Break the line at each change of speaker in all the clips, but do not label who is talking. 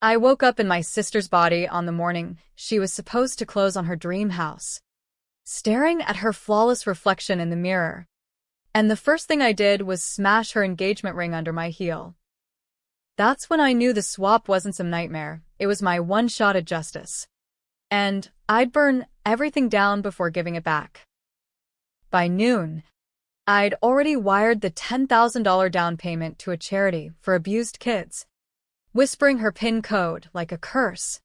I woke up in my sister's body on the morning she was supposed to close on her dream house, staring at her flawless reflection in the mirror. And the first thing I did was smash her engagement ring under my heel. That's when I knew the swap wasn't some nightmare, it was my one shot at justice. And I'd burn everything down before giving it back. By noon, I'd already wired the $10,000 down payment to a charity for abused kids, whispering her PIN code like a curse.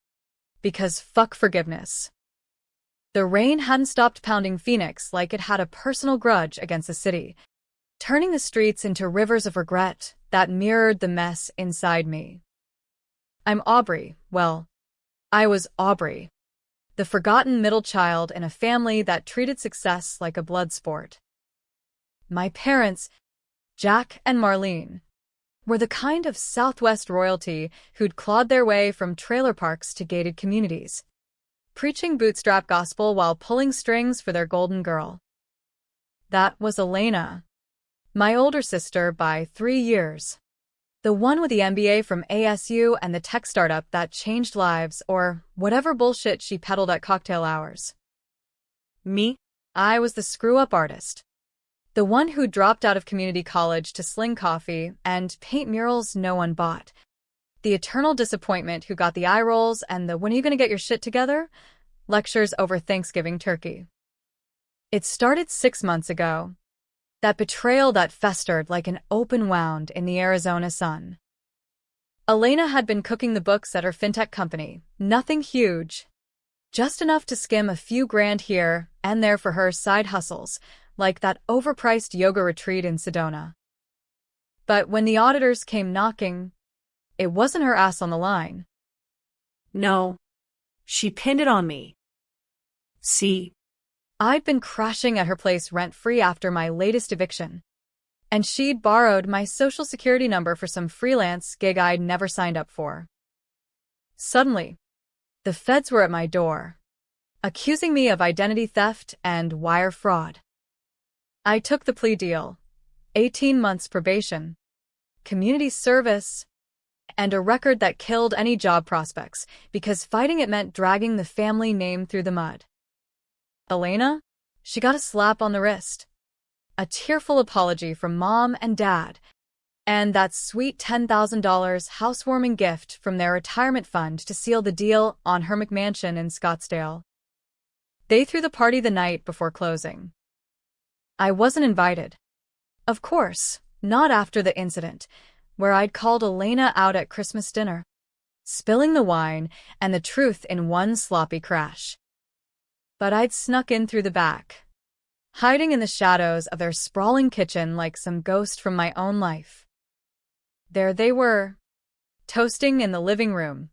Because fuck forgiveness. The rain hadn't stopped pounding Phoenix like it had a personal grudge against the city, turning the streets into rivers of regret that mirrored the mess inside me. I'm Aubrey. Well, I was Aubrey, the forgotten middle child in a family that treated success like a blood sport. My parents, Jack and Marlene, were the kind of Southwest royalty who'd clawed their way from trailer parks to gated communities, preaching bootstrap gospel while pulling strings for their golden girl. That was Elena, my older sister by 3 years. The one with the MBA from ASU and the tech startup that changed lives, or whatever bullshit she peddled at cocktail hours. Me? I was the screw-up artist. The one who dropped out of community college to sling coffee and paint murals no one bought. The eternal disappointment who got the eye rolls and the "when are you gonna get your shit together?" lectures over Thanksgiving turkey. It started 6 months ago. That betrayal that festered like an open wound in the Arizona sun. Elena had been cooking the books at her fintech company, nothing huge. Just enough to skim a few grand here and there for her side hustles, like that overpriced yoga retreat in Sedona. But when the auditors came knocking, it wasn't her ass on the line.
No. She pinned it on me. See?
I'd been crashing at her place rent-free after my latest eviction, and she'd borrowed my social security number for some freelance gig I'd never signed up for. Suddenly, the feds were at my door, accusing me of identity theft and wire fraud. I took the plea deal, 18 months probation, community service, and a record that killed any job prospects because fighting it meant dragging the family name through the mud. Elena? She got a slap on the wrist, a tearful apology from Mom and Dad, and that sweet $10,000 housewarming gift from their retirement fund to seal the deal on her McMansion in Scottsdale. They threw the party the night before closing. I wasn't invited. Of course, not after the incident, where I'd called Elena out at Christmas dinner, spilling the wine and the truth in one sloppy crash. But I'd snuck in through the back, hiding in the shadows of their sprawling kitchen like some ghost from my own life. There they were, toasting in the living room,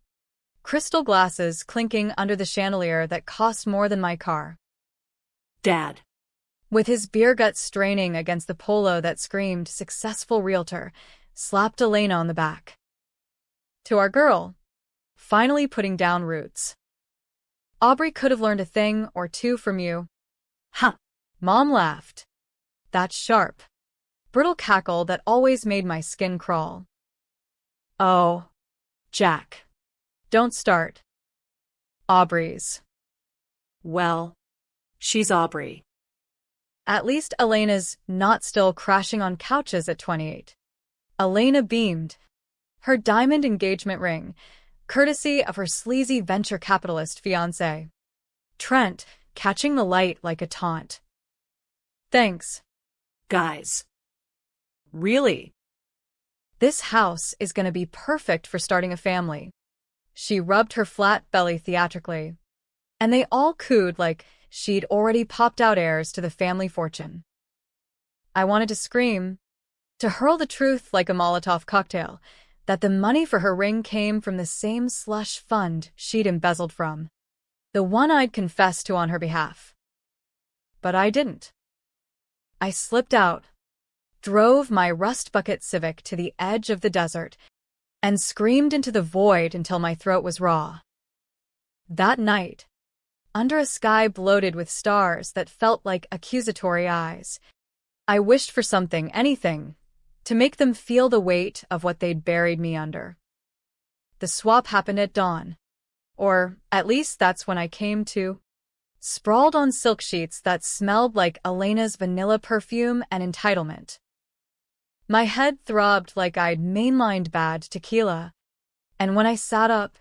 crystal glasses clinking under the chandelier that cost more than my car.
Dad,
with his beer gut straining against the polo that screamed "successful realtor," slapped Elena on the back. To our girl, finally putting down roots. Aubrey could have learned a thing or two from you.
Huh.
Mom laughed. That sharp, brittle cackle that always made my skin crawl. Oh, Jack. Don't start. Aubrey's.
Well, she's Aubrey.
At least Elena's not still crashing on couches at 28. Elena beamed. Her diamond engagement ring, courtesy of her sleazy venture capitalist fiancé, Trent, catching the light like a taunt. Thanks.
Guys. Really?
This house is gonna be perfect for starting a family. She rubbed her flat belly theatrically, and they all cooed like she'd already popped out heirs to the family fortune. I wanted to scream, to hurl the truth like a Molotov cocktail, that the money for her ring came from the same slush fund she'd embezzled from, the one I'd confessed to on her behalf. But I didn't. I slipped out, drove my rust bucket Civic to the edge of the desert, and screamed into the void until my throat was raw. That night, under a sky bloated with stars that felt like accusatory eyes, I wished for something, anything, to make them feel the weight of what they'd buried me under. The swap happened at dawn. Or, at least that's when I came to. Sprawled on silk sheets that smelled like Elena's vanilla perfume and entitlement. My head throbbed like I'd mainlined bad tequila, and when I sat up,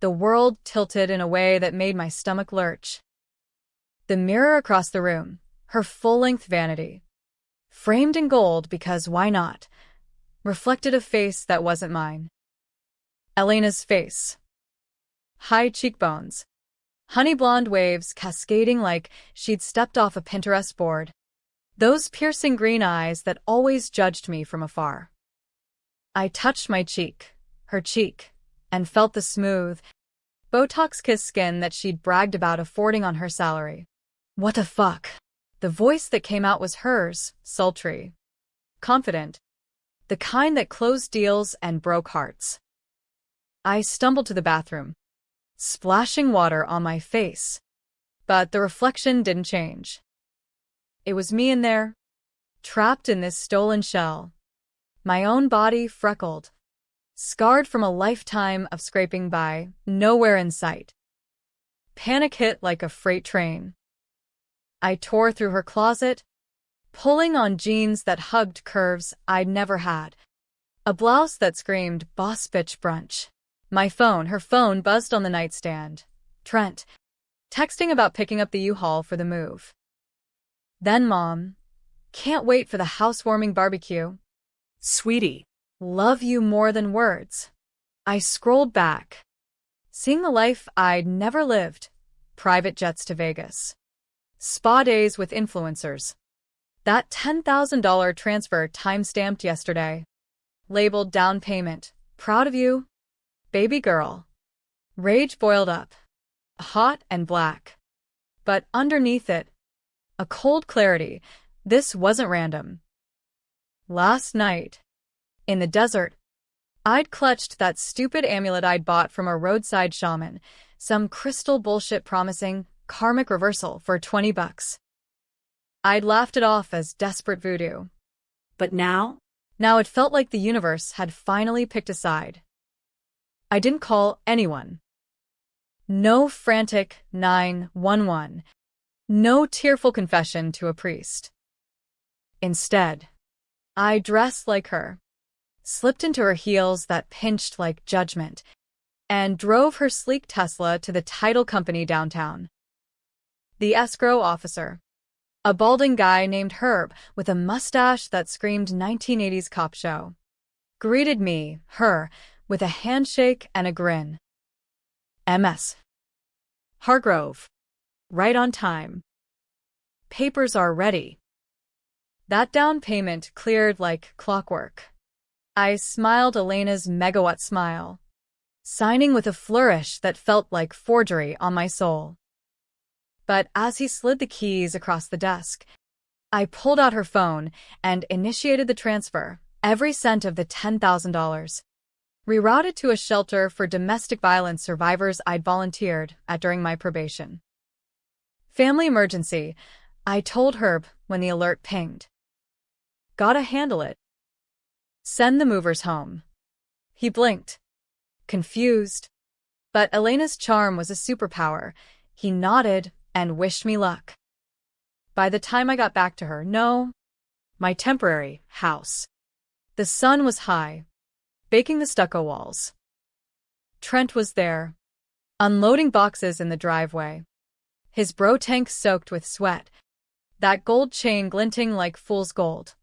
the world tilted in a way that made my stomach lurch. The mirror across the room, her full-length vanity, framed in gold because why not, reflected a face that wasn't mine. Elena's face. High cheekbones. Honey blonde waves cascading like she'd stepped off a Pinterest board. Those piercing green eyes that always judged me from afar. I touched my cheek, her cheek, and felt the smooth, Botox-kissed skin that she'd bragged about affording on her salary. What the fuck? The voice that came out was hers, sultry, confident, the kind that closed deals and broke hearts. I stumbled to the bathroom, splashing water on my face, but the reflection didn't change. It was me in there, trapped in this stolen shell, my own body freckled, scarred from a lifetime of scraping by, nowhere in sight. Panic hit like a freight train. I tore through her closet, pulling on jeans that hugged curves I'd never had, a blouse that screamed boss bitch brunch. Her phone buzzed on the nightstand. Trent, texting about picking up the U-Haul for the move. Then Mom, can't wait for the housewarming barbecue.
Sweetie.
Love you more than words. I scrolled back, seeing the life I'd never lived. Private jets to Vegas. Spa days with influencers. That $10,000 transfer time-stamped yesterday. Labeled down payment. Proud of you, baby girl. Rage boiled up, hot and black. But underneath it, a cold clarity. This wasn't random. Last night, in the desert, I'd clutched that stupid amulet I'd bought from a roadside shaman, some crystal bullshit promising karmic reversal for $20. I'd laughed it off as desperate voodoo.
But now?
Now it felt like the universe had finally picked a side. I didn't call anyone. No frantic 911. No tearful confession to a priest. Instead, I dressed like her, slipped into her heels that pinched like judgment, and drove her sleek Tesla to the title company downtown. The escrow officer, a balding guy named Herb with a mustache that screamed 1980s cop show, greeted me, her, with a handshake and a grin. MS. Hargrove. Right on time. Papers are ready. That down payment cleared like clockwork. I smiled Elena's megawatt smile, signing with a flourish that felt like forgery on my soul. But as he slid the keys across the desk, I pulled out her phone and initiated the transfer, every cent of the $10,000. Rerouted to a shelter for domestic violence survivors I'd volunteered at during my probation. Family emergency, I told Herb when the alert pinged. Gotta handle it. Send the movers home. He blinked, confused. But Elena's charm was a superpower. He nodded and wished me luck. By the time I got back to her, my temporary house, the sun was high, baking the stucco walls. Trent was there, unloading boxes in the driveway, his bro tank soaked with sweat, that gold chain glinting like fool's gold.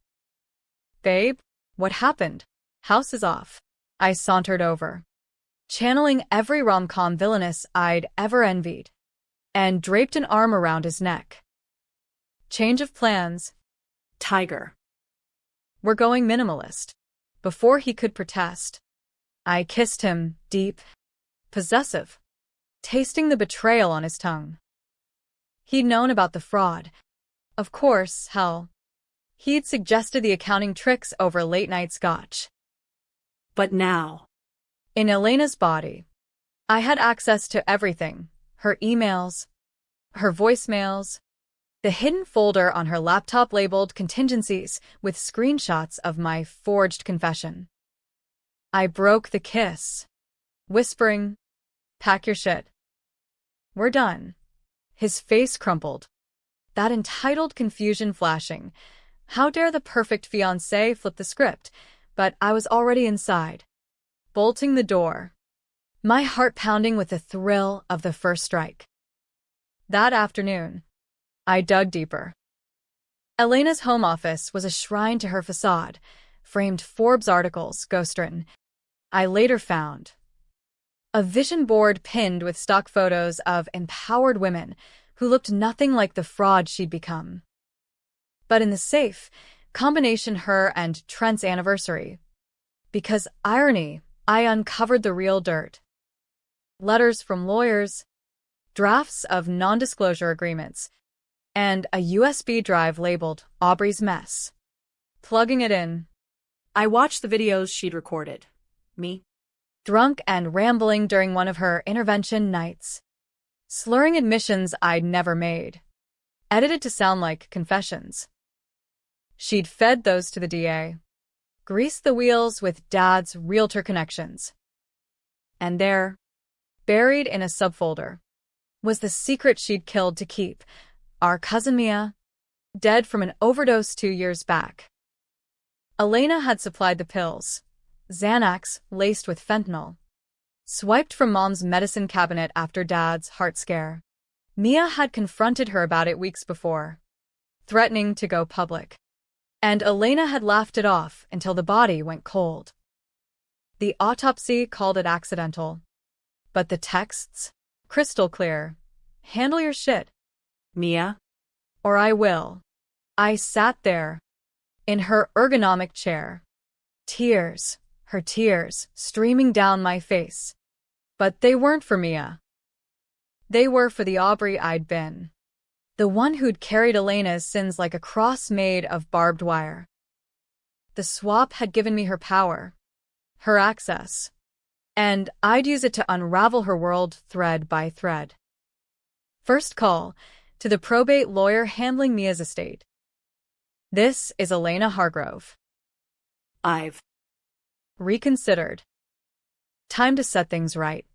Babe, what happened? House is off. I sauntered over, channeling every rom-com villainess I'd ever envied, and draped an arm around his neck. Change of plans.
Tiger.
We're going minimalist. Before he could protest, I kissed him, deep, possessive, tasting the betrayal on his tongue. He'd known about the fraud. Of course, hell. He'd suggested the accounting tricks over late-night scotch.
But now,
in Elena's body, I had access to everything. Her emails, her voicemails, the hidden folder on her laptop labeled contingencies with screenshots of my forged confession. I broke the kiss. whispering, "Pack your shit. We're done." His face crumpled. That entitled confusion flashing. How dare the perfect fiancé flip the script? But I was already inside, bolting the door, my heart pounding with the thrill of the first strike. That afternoon, I dug deeper. Elena's home office was a shrine to her facade, framed Forbes articles, ghostwritten. I later found a vision board pinned with stock photos of empowered women who looked nothing like the fraud she'd become. But in the safe, combination her and Trent's anniversary. Because irony, I uncovered the real dirt. Letters from lawyers, drafts of non-disclosure agreements, and a USB drive labeled Aubrey's Mess. Plugging it in,
I watched the videos she'd recorded. Me?
Drunk and rambling during one of her intervention nights. Slurring admissions I'd never made. Edited to sound like confessions. She'd fed those to the DA. Greased the wheels with Dad's realtor connections. And there, buried in a subfolder, was the secret she'd killed to keep. Our cousin Mia, dead from an overdose 2 years back. Elena had supplied the pills, Xanax laced with fentanyl, swiped from Mom's medicine cabinet after Dad's heart scare. Mia had confronted her about it weeks before, threatening to go public. And Elena had laughed it off until the body went cold. The autopsy called it accidental. But the texts? Crystal clear. Handle your shit.
Mia?
Or I will. I sat there, in her ergonomic chair. Tears, her tears, streaming down my face. But they weren't for Mia. They were for the Aubrey I'd been. The one who'd carried Elena's sins like a cross made of barbed wire. The swap had given me her power, her access, and I'd use it to unravel her world thread by thread. First call to the probate lawyer handling Mia's estate. This is Elena Hargrove.
I've
reconsidered. Time to set things right.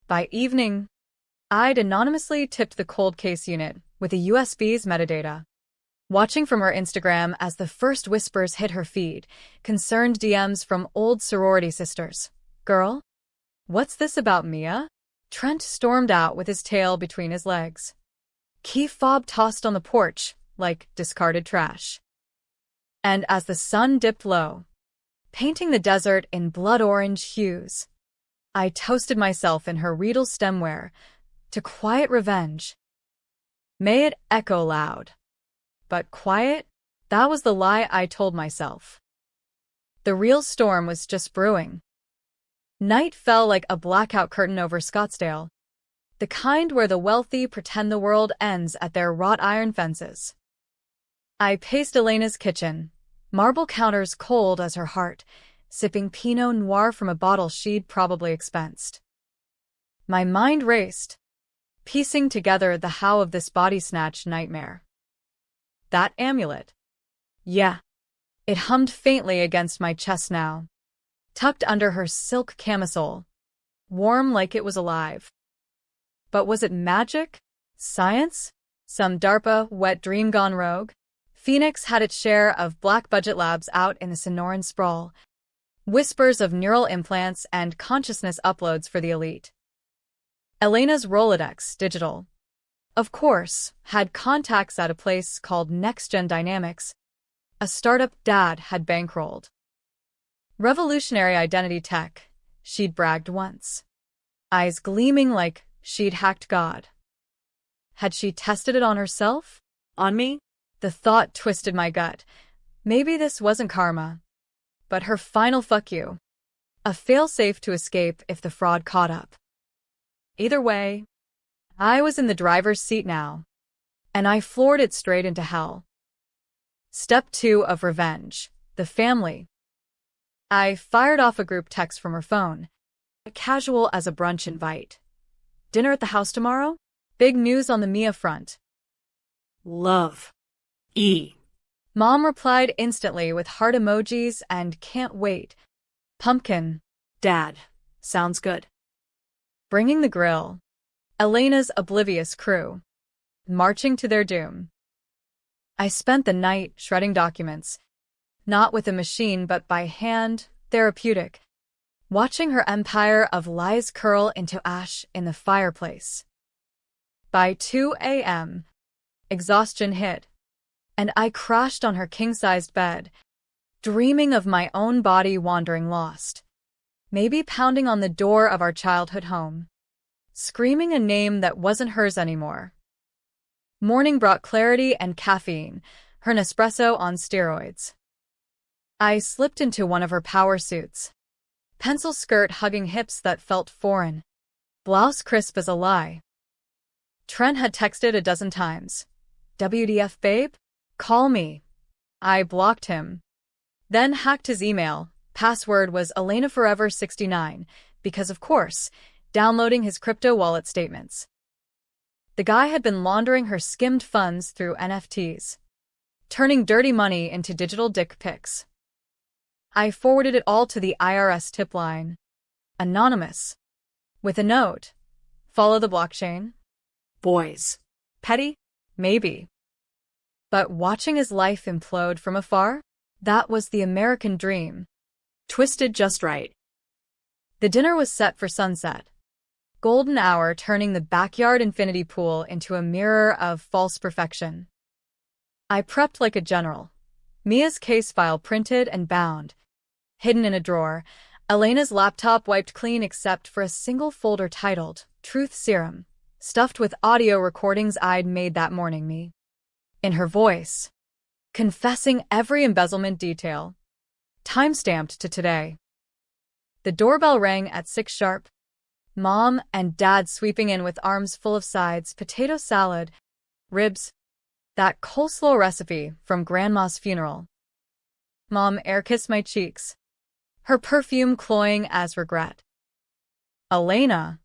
By evening, I'd anonymously tipped the cold case unit with the USB's metadata. Watching from her Instagram as the first whispers hit her feed, concerned DMs from old sorority sisters. Girl? What's this about Mia? Trent stormed out with his tail between his legs. Key fob tossed on the porch like discarded trash. And as the sun dipped low, painting the desert in blood-orange hues, I toasted myself in her reedle stemware to quiet revenge. May it echo loud. But quiet? That was the lie I told myself. The real storm was just brewing. Night fell like a blackout curtain over Scottsdale, the kind where the wealthy pretend the world ends at their wrought iron fences. I paced Elena's kitchen, marble counters cold as her heart, sipping Pinot Noir from a bottle she'd probably expensed. My mind raced, piecing together the how of this body snatch nightmare. That amulet. Yeah. It hummed faintly against my chest now, tucked under her silk camisole, warm like it was alive. But was it magic? Science? Some DARPA wet dream gone rogue? Phoenix had its share of black budget labs out in the Sonoran sprawl, whispers of neural implants and consciousness uploads for the elite. Elena's Rolodex, digital, of course, had contacts at a place called Next Gen Dynamics, a startup Dad had bankrolled. Revolutionary identity tech, she'd bragged once. Eyes gleaming like she'd hacked God. Had she tested it on herself?
On me?
The thought twisted my gut. Maybe this wasn't karma, but her final fuck you. A failsafe to escape if the fraud caught up. Either way, I was in the driver's seat now, and I floored it straight into hell. Step 2 of revenge, the family. I fired off a group text from her phone, casual as a brunch invite. Dinner at the house tomorrow? Big news on the Mia front.
Love. E.
Mom replied instantly with heart emojis and can't wait. Pumpkin.
Dad. Sounds good.
bringing the grill. Elena's oblivious crew, marching to their doom. I spent the night shredding documents, not with a machine but by hand, therapeutic, watching her empire of lies curl into ash in the fireplace. By 2 a.m., exhaustion hit, and I crashed on her king-sized bed, dreaming of my own body wandering lost, maybe pounding on the door of our childhood home, screaming a name that wasn't hers anymore. Morning brought clarity and caffeine, her Nespresso on steroids. I slipped into one of her power suits, pencil skirt hugging hips that felt foreign, blouse crisp as a lie. Trent had texted a dozen times. WDF babe? Call me. I blocked him. Then hacked his email. Password was ElenaForever69, because of course, downloading his crypto wallet statements. The guy had been laundering her skimmed funds through NFTs, turning dirty money into digital dick pics. I forwarded it all to the IRS tip line. Anonymous. With a note. Follow the blockchain?
Boys.
Petty? Maybe. But watching his life implode from afar? That was the American dream.
Twisted just right.
The dinner was set for sunset. Golden hour turning the backyard infinity pool into a mirror of false perfection. I prepped like a general. Mia's case file printed and bound. Hidden in a drawer, Elena's laptop wiped clean except for a single folder titled Truth Serum, stuffed with audio recordings I'd made that morning. Me, in her voice, confessing every embezzlement detail, time-stamped to today. The doorbell rang at 6 sharp. Mom and Dad sweeping in with arms full of sides, potato salad, ribs, that coleslaw recipe from Grandma's funeral. Mom air-kissed my cheeks, her perfume cloying as regret. Elena,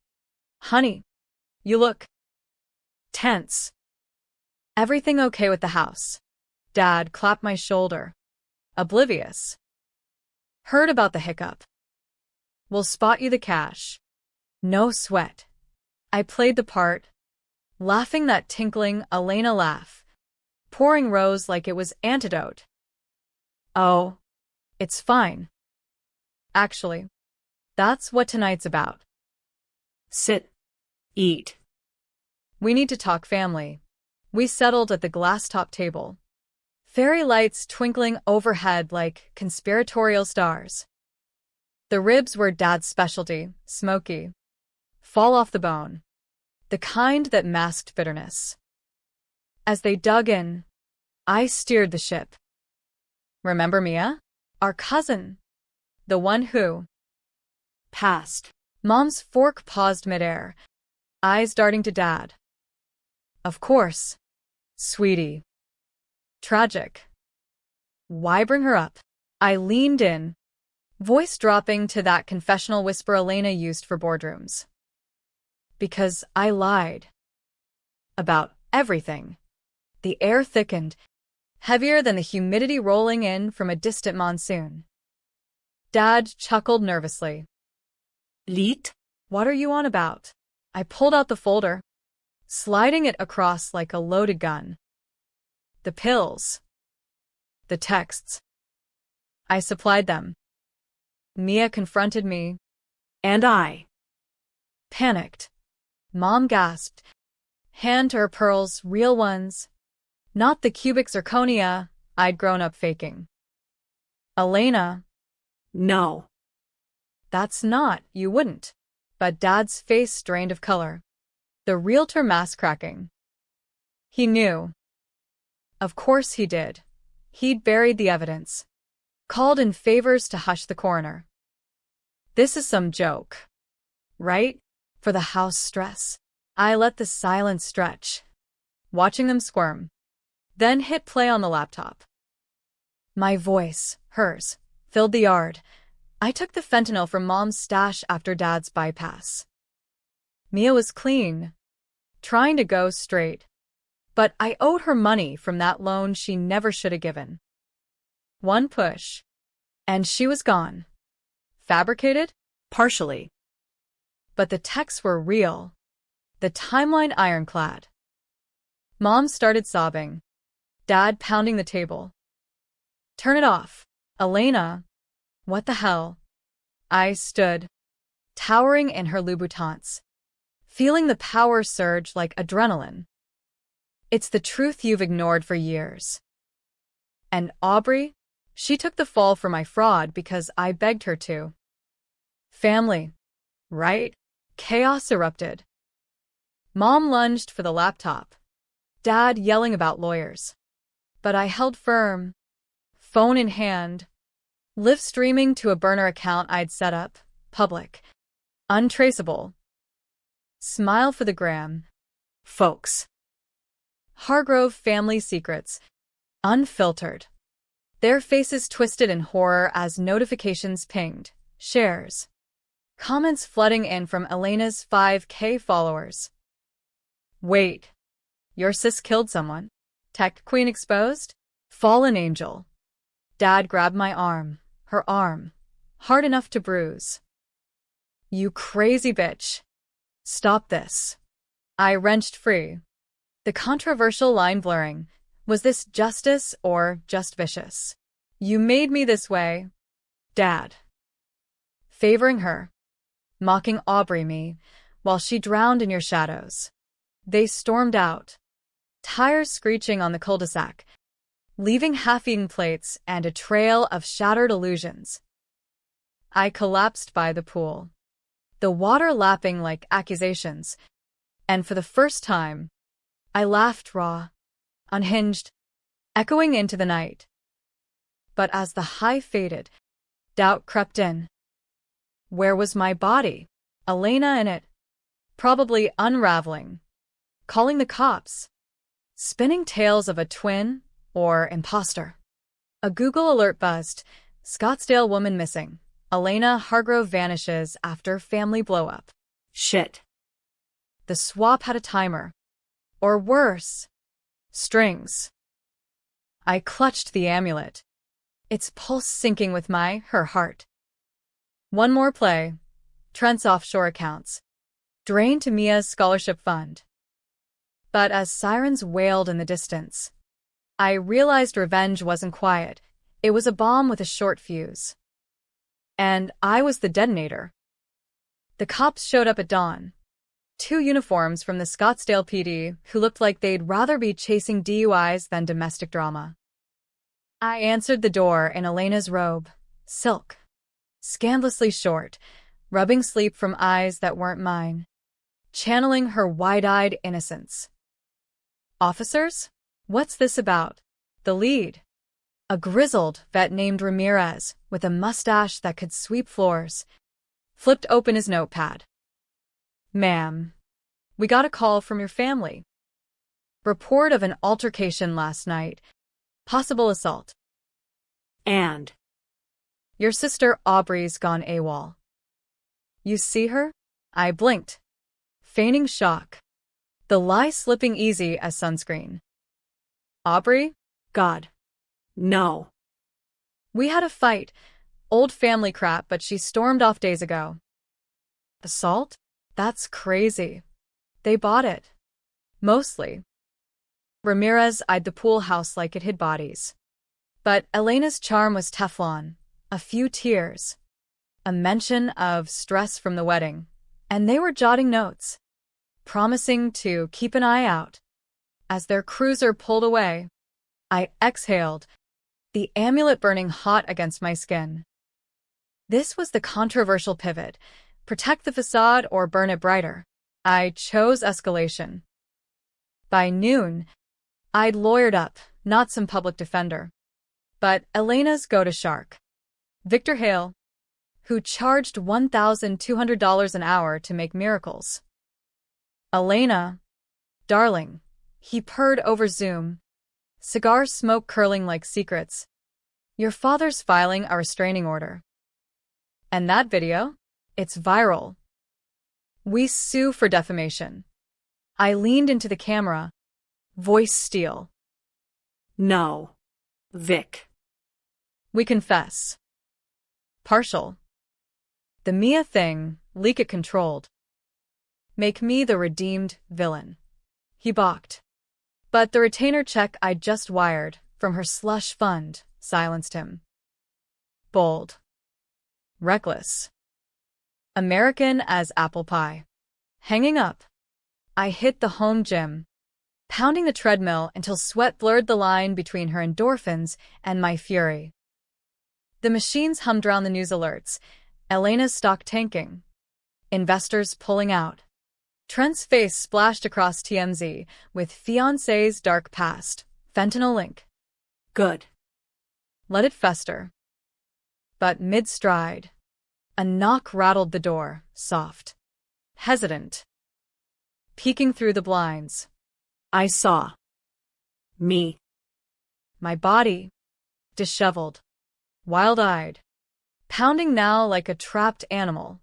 honey, you look tense. Everything okay with the house? Dad clapped my shoulder, oblivious. Heard about the hiccup. We'll spot you the cash. No sweat. I played the part, laughing that tinkling Elena laugh, pouring rose like it was antidote. Oh, it's fine. Actually, that's what tonight's about.
Sit. Eat.
We need to talk family. We settled at the glass-top table. Fairy lights twinkling overhead like conspiratorial stars. The ribs were Dad's specialty, smoky. Fall off the bone. The kind that masked bitterness. As they dug in, I steered the ship. Remember Mia? Our cousin. The one who
Passed.
Mom's fork paused midair, eyes darting to Dad. Of course. Sweetie. Tragic. Why bring her up? I leaned in, voice dropping to that confessional whisper Elena used for boardrooms. Because I lied. About everything. The air thickened, heavier than the humidity rolling in from a distant monsoon. Dad chuckled nervously.
Leet?
What are you on about? I pulled out the folder, sliding it across like a loaded gun. The pills. The texts. I supplied them. Mia confronted me.
And I.
Panicked. Mom gasped. Hand to her pearls, real ones. Not the cubic zirconia I'd grown up faking. Elena.
No.
That's not, you wouldn't. But Dad's face drained of color. The realtor mask cracking. He knew. Of course he did. He'd buried the evidence. Called in favors to hush the coroner. This is some joke. Right? For the house stress. I let the silence stretch, watching them squirm. Then hit play on the laptop. My voice, hers, filled the yard. I took the fentanyl from Mom's stash after Dad's bypass. Mia was clean, trying to go straight. But I owed her money from that loan she never should have given. One push, and she was gone. Fabricated?
Partially.
But the texts were real. The timeline ironclad. Mom started sobbing. Dad pounding the table. Turn it off. Elena. What the hell? I stood, towering in her Louboutins, feeling the power surge like adrenaline. It's the truth you've ignored for years. And Aubrey? She took the fall for my fraud because I begged her to. Family. Right? Chaos erupted. Mom lunged for the laptop. Dad yelling about lawyers. But I held firm, phone in hand, live streaming to a burner account I'd set up, public, untraceable. Smile for the gram. Folks. Hargrove family secrets, unfiltered. Their faces twisted in horror as notifications pinged, shares, comments flooding in from Elena's 5K followers. Wait. Your sis killed someone? Tech queen exposed? Fallen angel. Dad grabbed my arm, her arm, hard enough to bruise. You crazy bitch. Stop this. I wrenched free. The controversial line blurring. Was this justice or just vicious? You made me this way. Dad. Favoring her. Mocking Aubrey me, while she drowned in your shadows. They stormed out. Tires screeching on the cul-de-sac, leaving half-eaten plates and a trail of shattered illusions. I collapsed by the pool, the water lapping like accusations, and for the first time, I laughed raw, unhinged, echoing into the night. But as the high faded, doubt crept in. Where was my body? Elena in it, probably unraveling, calling the cops. Spinning tales of a twin or imposter. A Google alert buzzed. Scottsdale woman missing. Elena Hargrove vanishes after family blowup.
Shit.
The swap had a timer. Or worse. Strings. I clutched the amulet. Its pulse syncing with her heart. One more play. Trent's offshore accounts. Drained to Mia's scholarship fund. But as sirens wailed in the distance, I realized revenge wasn't quiet. It was a bomb with a short fuse. And I was the detonator. The cops showed up at dawn. 2 uniforms from the Scottsdale PD who looked like they'd rather be chasing DUIs than domestic drama. I answered the door in Elena's robe, silk, scandalously short, rubbing sleep from eyes that weren't mine, channeling her wide-eyed innocence. Officers? What's this about? The lead. A grizzled vet named Ramirez, with a mustache that could sweep floors, flipped open his notepad. Ma'am, we got a call from your family. Report of an altercation last night. Possible assault.
And?
Your sister Aubrey's gone AWOL. You see her? I blinked, feigning shock. The lie slipping easy as sunscreen. Aubrey? God.
No.
We had a fight. Old family crap, but she stormed off days ago. Assault? That's crazy. They bought it. Mostly. Ramirez eyed the pool house like it hid bodies. But Elena's charm was Teflon. A few tears. A mention of stress from the wedding. And they were jotting notes, promising to keep an eye out. As their cruiser pulled away, I exhaled, the amulet burning hot against my skin. This was the controversial pivot. Protect the facade or burn it brighter. I chose escalation. By noon, I'd lawyered up, not some public defender, but Elena's go-to-shark, Victor Hale, who charged $1,200 an hour to make miracles. Elena, darling, he purred over Zoom, cigar smoke curling like secrets. Your father's filing a restraining order. And that video? It's viral. We sue for defamation. I leaned into the camera, voice steel.
No. Vic.
We confess. Partial. The Mia thing, leak it controlled. Make me the redeemed villain. He balked. But the retainer check I'd just wired from her slush fund silenced him. Bold. Reckless. American as apple pie. Hanging up, I hit the home gym, pounding the treadmill until sweat blurred the line between her endorphins and my fury. The machines hummed around the news alerts. Elena's stock tanking. Investors pulling out. Trent's face splashed across TMZ with fiancé's dark past. Fentanyl link.
Good.
Let it fester. But mid-stride, a knock rattled the door, soft, hesitant, peeking through the blinds.
I saw. Me.
My body, disheveled, wild-eyed, pounding now like a trapped animal.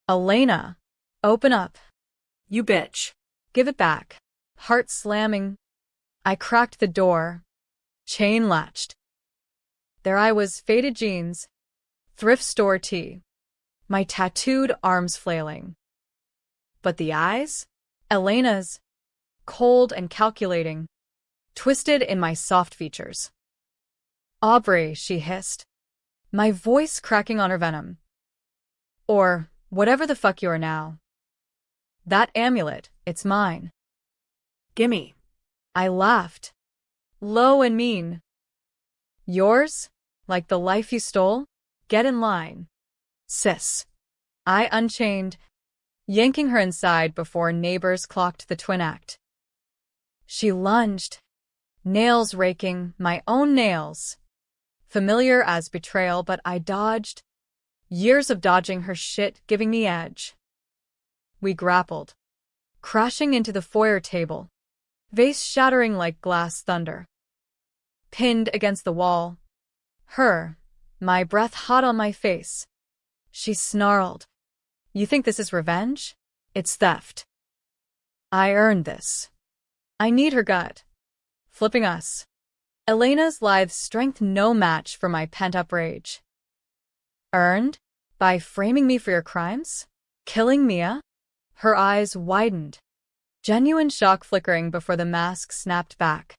Elena, open up.
You bitch.
Give it back. Heart slamming. I cracked the door, chain latched. There I was, faded jeans, thrift store tee, my tattooed arms flailing. But the eyes? Elena's, cold and calculating, twisted in my soft features. Aubrey, she hissed, my voice cracking on her venom. Or whatever the fuck you are now. That amulet, it's mine.
Gimme.
I laughed, low and mean. Yours? Like the life you stole? Get in line. Sis. I unchained, yanking her inside before neighbors clocked the twin act. She lunged, nails raking, my own nails. Familiar as betrayal, but I dodged. Years of dodging her shit giving me edge. We grappled, crashing into the foyer table, vase shattering like glass thunder. Pinned against the wall. Her, my breath hot on my face. She snarled. You think this is revenge? It's theft. I earned this. I need her gut. Flipping us. Elena's lithe strength no match for my pent-up rage. Earned? By framing me for your crimes? Killing Mia? Her eyes widened, genuine shock flickering before the mask snapped back.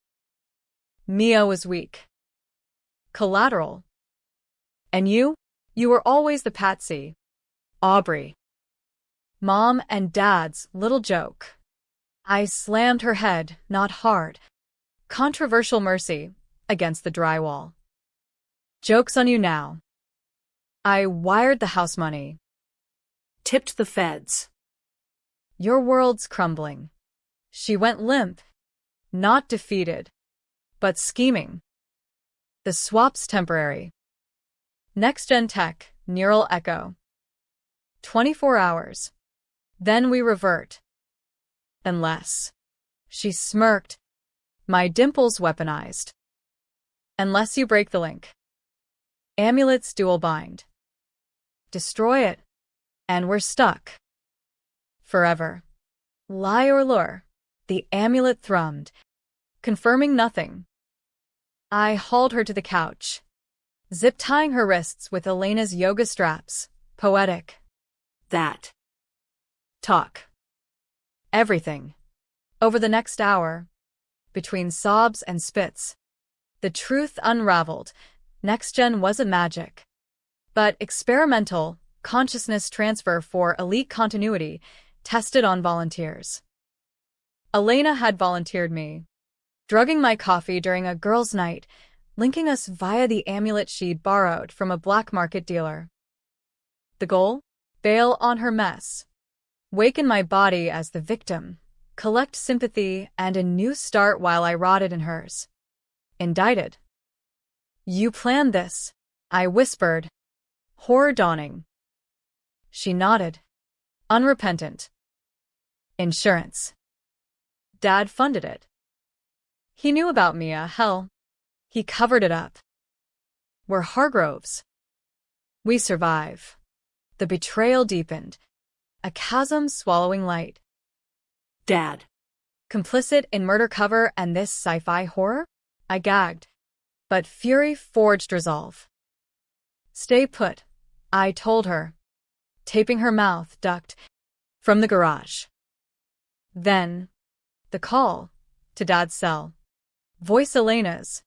Mia was weak. Collateral. And you? You were always the patsy. Aubrey. Mom and Dad's little joke. I slammed her head, not hard. Controversial mercy, against the drywall. Joke's on you now. I wired the house money.
Tipped the feds.
Your world's crumbling. She went limp, not defeated, but scheming. The swap's temporary. Next-gen tech, neural echo. 24 hours. Then we revert. Unless. She smirked, my dimples weaponized. Unless you break the link. Amulets dual bind. Destroy it, and we're stuck. Forever. Lie or lure, the amulet thrummed, confirming nothing. I hauled her to the couch, zip-tying her wrists with Elena's yoga straps, poetic.
That.
Talk. Everything. Over the next hour, between sobs and spits, the truth unraveled. Next-gen wasn't magic, but experimental consciousness transfer for elite continuity tested on volunteers. Elena had volunteered me, drugging my coffee during a girls' night, linking us via the amulet she'd borrowed from a black market dealer. The goal? Bail on her mess. Waken my body as the victim, collect sympathy and a new start while I rotted in hers. Indicted. You planned this, I whispered, horror dawning. She nodded, unrepentant. Insurance. Dad funded it. He knew about Mia, hell. He covered it up. We're Hargroves. We survive. The betrayal deepened, a chasm swallowing light.
Dad.
Complicit in murder cover and this sci-fi horror? I gagged, but fury forged resolve. Stay put, I told her, taping her mouth ducked, From the garage. Then, the call to Dad's cell. Voice Elena's,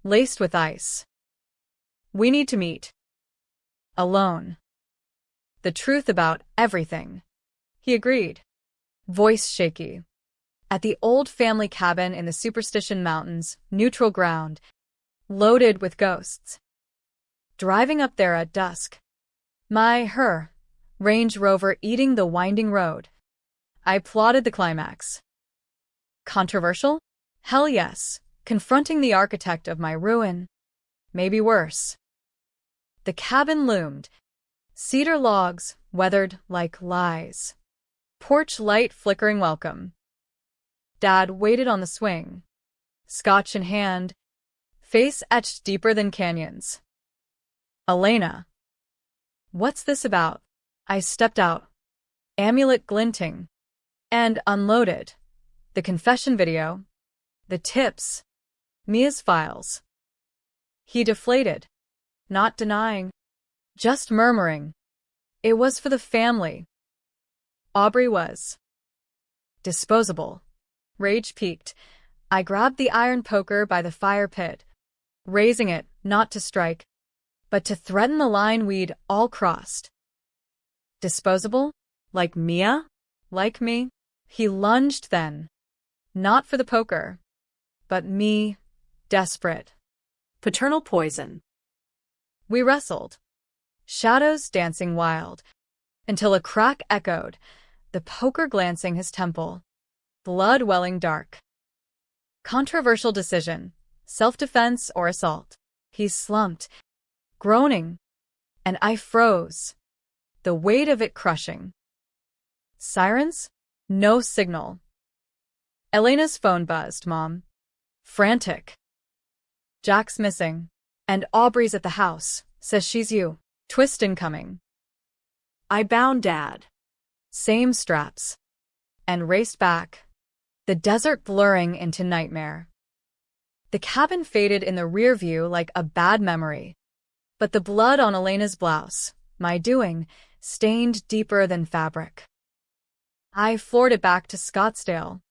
laced with ice. We need to meet. Alone. The truth about everything. He agreed. Voice shaky. At the old family cabin in the Superstition Mountains, neutral ground, loaded with ghosts. Driving up there at dusk. Her Range Rover eating the winding road. I plotted the climax. Controversial? Hell yes. Confronting the architect of my ruin. Maybe worse. The cabin loomed. Cedar logs, weathered like lies. Porch light flickering welcome. Dad waited on the swing. Scotch in hand. Face etched deeper than canyons. Elena. What's this about? I stepped out. Amulet glinting. And unloaded. The confession video. The tips. Mia's files. He deflated. Not denying. Just murmuring. It was for the family. Aubrey was disposable. Rage peaked. I grabbed the iron poker by the fire pit, raising it not to strike, but to threaten the line we'd all crossed. Disposable? Like Mia? Like me? He lunged then. Not for the poker, but me, desperate.
Paternal poison.
We wrestled, shadows dancing wild, until a crack echoed, the poker glancing his temple, blood welling dark. Controversial decision, self-defense or assault. He slumped, groaning, and I froze, the weight of it crushing. Sirens? No signal. Elena's phone buzzed, Mom. Frantic. Jack's missing, and Aubrey's at the house, says she's you. Twist incoming.
I bound Dad.
Same straps. And raced back, the desert blurring into nightmare. The cabin faded in the rear view like a bad memory. But the blood on Elena's blouse, my doing, stained deeper than fabric. I floored it back to Scottsdale.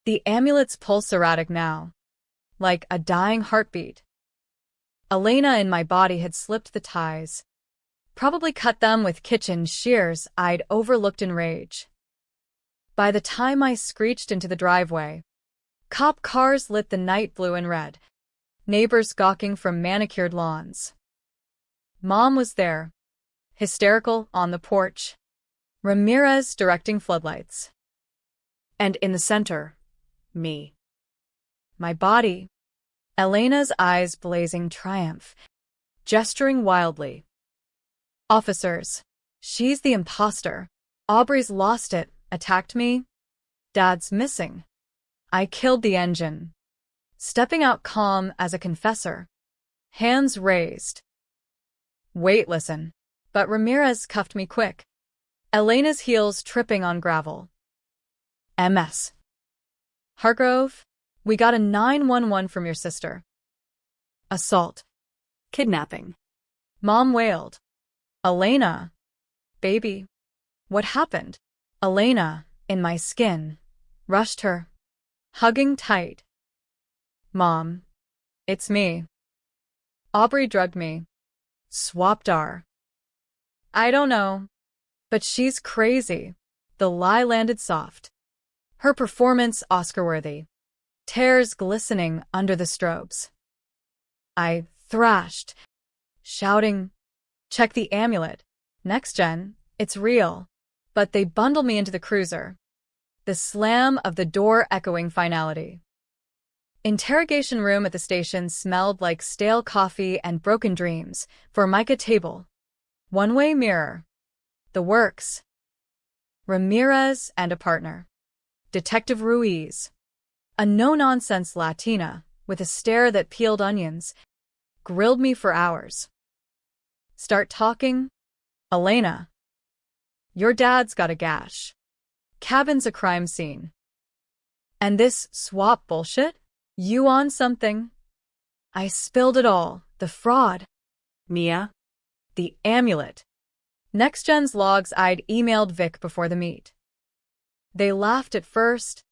The amulet's pulse erratic now, like a dying heartbeat. Elena in my body had slipped the ties, probably cut them with kitchen shears I'd overlooked in rage. By the time I screeched into the driveway, cop cars lit the night blue and red, neighbors gawking from manicured lawns. Mom was there, hysterical on the porch, Ramirez directing floodlights. And in the center, me. My body, Elena's eyes blazing triumph, gesturing wildly. Officers, she's the imposter. Aubrey's lost it, attacked me. Dad's missing. I killed the engine. Stepping out calm as a confessor. Hands raised. Wait, listen. But Ramirez cuffed me quick. Elena's heels tripping on gravel. MS. Hargrove, we got a 911 from your sister. Assault.
Kidnapping.
Mom wailed. Elena. Baby. What happened? Elena, in my skin, rushed her, hugging tight. Mom. It's me. Aubrey drugged me. Swapped our. I don't know. But she's crazy. The lie landed soft. Her performance Oscar-worthy. Tears glistening under the strobes. I thrashed, shouting, check the amulet. Next gen, it's real. But they bundle me into the cruiser. The slam of the door echoing finality. Interrogation room at the station smelled like stale coffee and broken dreams. Formica table. One-way mirror. The works. Ramirez and a partner. Detective Ruiz. A no-nonsense Latina with a stare that peeled onions. Grilled me for hours. Start talking? Elena. Your dad's got a gash. Cabin's a crime scene. And this swap bullshit? You on something? I spilled it all. The fraud.
Mia.
The amulet. Next Gen's logs I'd emailed Vic before the meet. They laughed at first,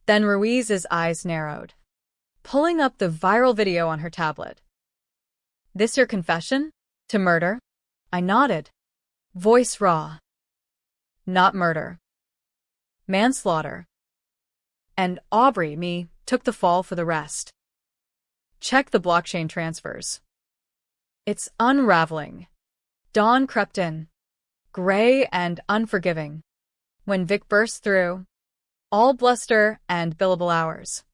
then Ruiz's eyes narrowed, pulling up the viral video on her tablet. "This your confession? To murder?" I nodded, voice raw. "Not murder. Manslaughter." And Aubrey, me, took the fall for the rest. Check the blockchain transfers. It's unraveling. Dawn crept in, gray and unforgiving. When Vic burst through, all bluster and billable hours.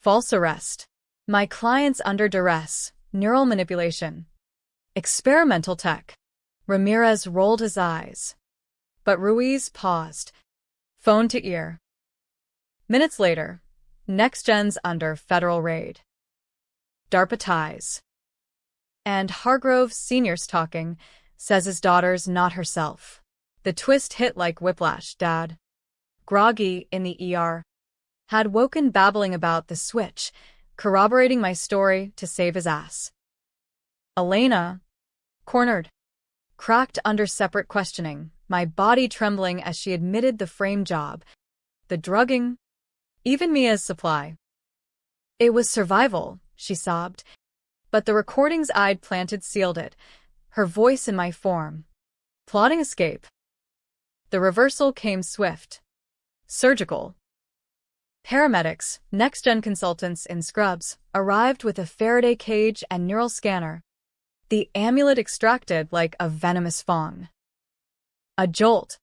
False arrest. My clients under duress. Neural manipulation. Experimental tech. Ramirez rolled his eyes. But Ruiz paused, phone to ear. Minutes later, NextGen's under federal raid. DARPA ties. And Hargrove Sr.'s talking, says his daughter's not herself. The twist hit like whiplash, Dad. Groggy in the ER. Had woken babbling about the switch, corroborating my story to save his ass. Elena, cornered, cracked under separate questioning, my body trembling as she admitted the frame job, the drugging, even Mia's supply. It was survival, she sobbed, but the recordings I'd planted sealed it, her voice in my form. Plotting escape. The reversal came swift. Surgical. Paramedics, next-gen consultants in scrubs, arrived with a Faraday cage and neural scanner. The amulet extracted like a venomous fong. A jolt.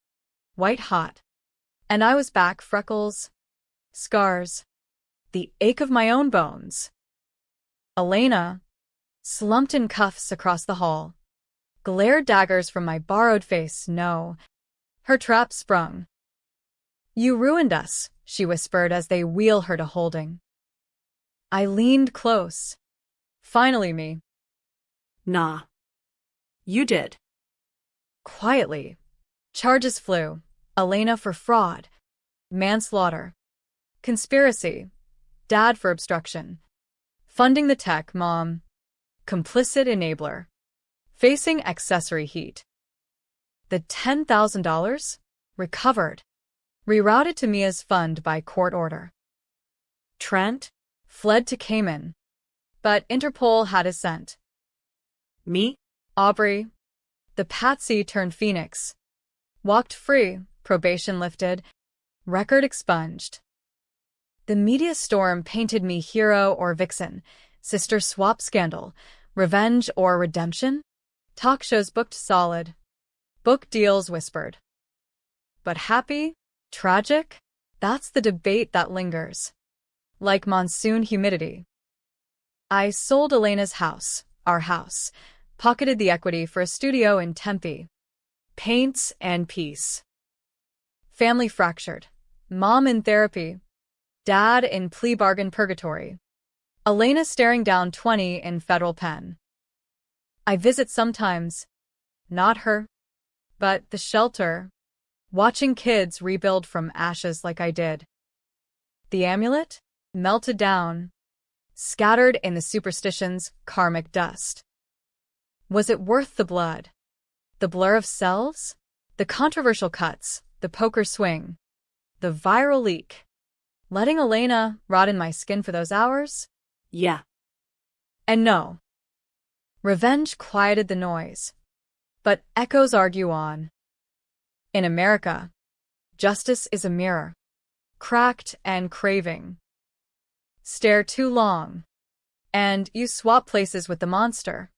White hot. And I was back, freckles, scars, the ache of my own bones. Elena, slumped in cuffs across the hall, glared daggers from my borrowed face. No. Her trap sprung. "You ruined us," she whispered as they wheel her to holding. I leaned close. Finally me.
Nah. You did.
Quietly. Charges flew. Elena for fraud, manslaughter, conspiracy, Dad for obstruction, funding the tech, Mom, complicit enabler, facing accessory heat. The $10,000? Recovered. Rerouted to Mia's fund by court order. Trent fled to Cayman, but Interpol had his scent.
Me?
Aubrey, the patsy turned phoenix, walked free, probation lifted, record expunged. The media storm painted me hero or vixen, sister swap scandal, revenge or redemption. Talk shows booked solid. Book deals whispered. But happy? Tragic? That's the debate that lingers. Like monsoon humidity. I sold Elena's house, our house, pocketed the equity for a studio in Tempe. Paints and peace. Family fractured. Mom in therapy. Dad in plea bargain purgatory. Elena staring down 20 in federal pen. I visit sometimes. Not her, but the shelter. Watching kids rebuild from ashes like I did. The amulet? Melted down. Scattered in the superstition's karmic dust. Was it worth the blood? The blur of selves? The controversial cuts, the poker swing, the viral leak. Letting Elena rot in my skin for those hours?
Yeah.
And no. Revenge quieted the noise. But echoes argue on. In America, justice is a mirror. Cracked and craving. Stare too long, and you swap places with the monster.